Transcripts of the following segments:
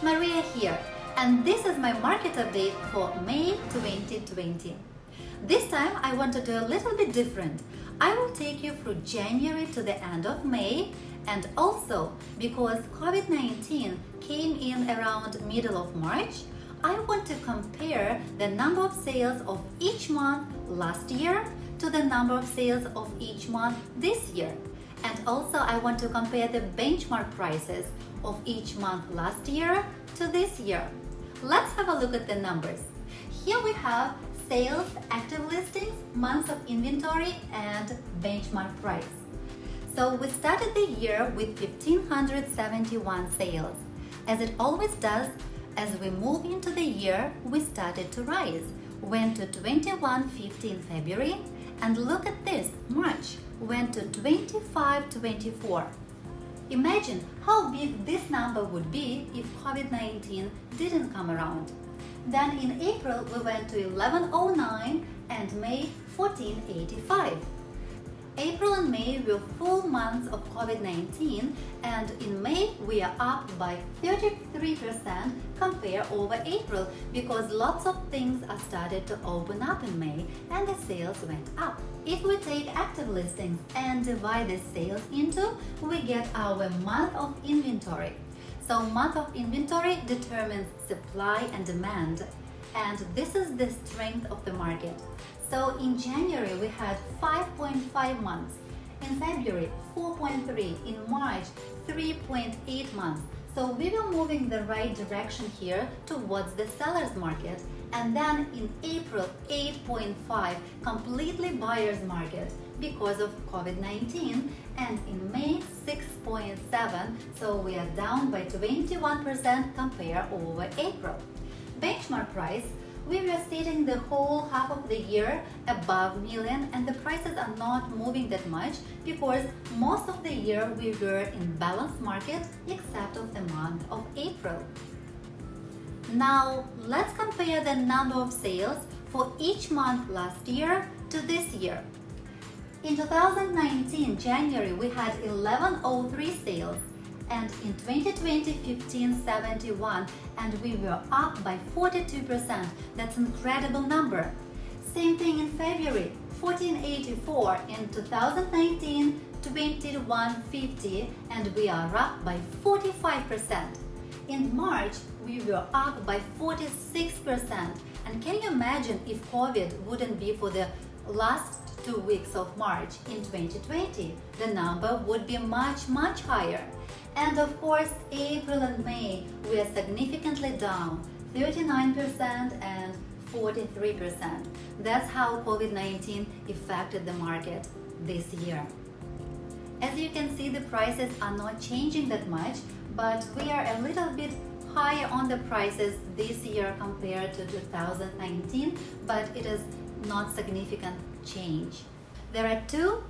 Maria here, and this is my market update for May 2020. This time I want to do a little bit different. I will take you through January to the end of May, and also because COVID-19 came in around middle of March, I want to compare the number of sales of each month last year to the number of sales of each month this year. And also I want to compare the benchmark prices of each month last year to this year. Let's have a look at the numbers. Here we have sales, active listings, months of inventory, and benchmark price. So we started the year with 1,571 sales. As it always does, as we move into the year, we started to rise. Went to 2150 in February, and look at this, March went to 2524. Imagine how big this number would be if COVID-19 didn't come around. Then in April we went to 1109 and May 1485. April and May were full months of COVID-19, and in May we are up by 33% compared over April because lots of things are started to open up in May and the sales went up. If we take active listings and divide the sales into, we get our month of inventory. So month of inventory determines supply and demand, and this is the strength of the market. So in January we had 5.5 months, in February 4.3, in March 3.8 months. So we were moving the right direction here towards the seller's market, and then in April 8.5, completely buyer's market because of COVID-19, and in May 6.7, so we are down by 21% compared over April. Benchmark price, we were sitting the whole half of the year above million, and the prices are not moving that much because most of the year we were in balanced market except of the month of April. Now let's compare the number of sales for each month last year to this year. In 2019 January we had 1103 sales, and in 2020 1571, and we were up by 42%. That's an incredible number. Same thing in February 1484, in 2019 2150, and we are up by 45%. In March we were up by 46%, and can you imagine if COVID wouldn't be for the last 2 weeks of March in 2020, the number would be much higher. And of course, April and May we are significantly down, 39% and 43%. That's how COVID-19 affected the market this year. As you can see, the prices are not changing that much, but we are a little bit higher on the prices this year compared to 2019, but it is not significant change. There are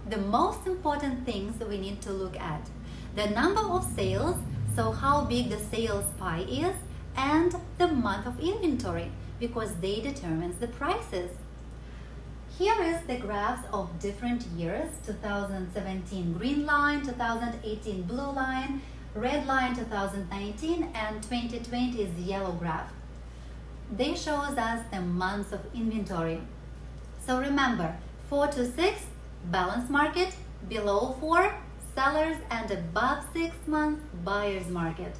the most important things we need to look at. The number of sales, so how big the sales pie is, and the month of inventory, because they determines the prices. Here is the graphs of different years: 2017 green line, 2018 blue line, red line 2019, and 2020 is yellow graph. They shows us the months of inventory. So remember, 4 to 6 balanced market, below 4 sellers, and above 6 months buyer's market.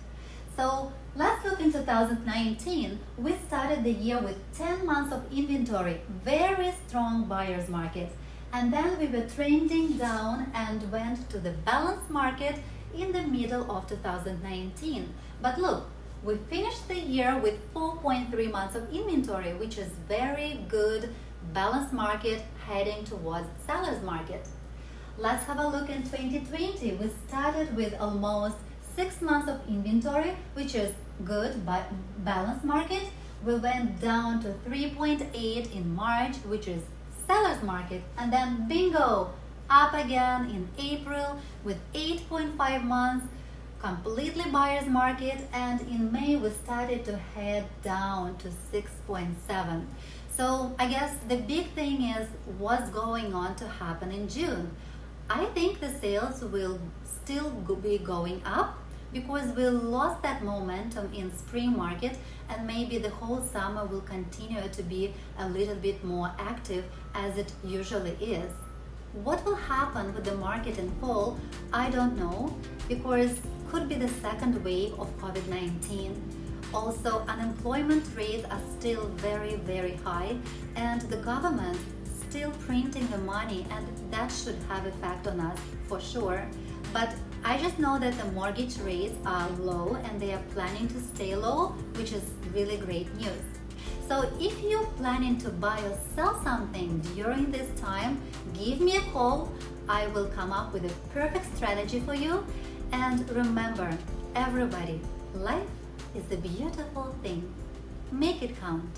So let's look in 2019. We started the year with 10 months of inventory, very strong buyer's market, and then we were trending down and went to the balanced market in the middle of 2019. But look, we finished the year with 4.3 months of inventory, which is very good balanced market heading towards seller's market. Let's have a look in 2020. We started with almost 6 months of inventory, which is good but balanced market. We went down to 3.8 in March, which is seller's market, and then bingo, up again in April with 8.5 months, completely buyer's market, and in May we started to head down to 6.7. So I guess the big thing is what's going on to happen in June. I think the sales will still be going up because we lost that momentum in spring market, and maybe the whole summer will continue to be a little bit more active as it usually is. What will happen with the market in fall, I don't know, because could be the second wave of COVID-19. Also, unemployment rates are still very, very high, and the government still printing the money, and that should have effect on us for sure. But I just know that the mortgage rates are low and they are planning to stay low, which is really great news. So if you're planning to buy or sell something during this time, give me a call. I will come up with a perfect strategy for you. And remember, everybody, life is a beautiful thing. Make it count.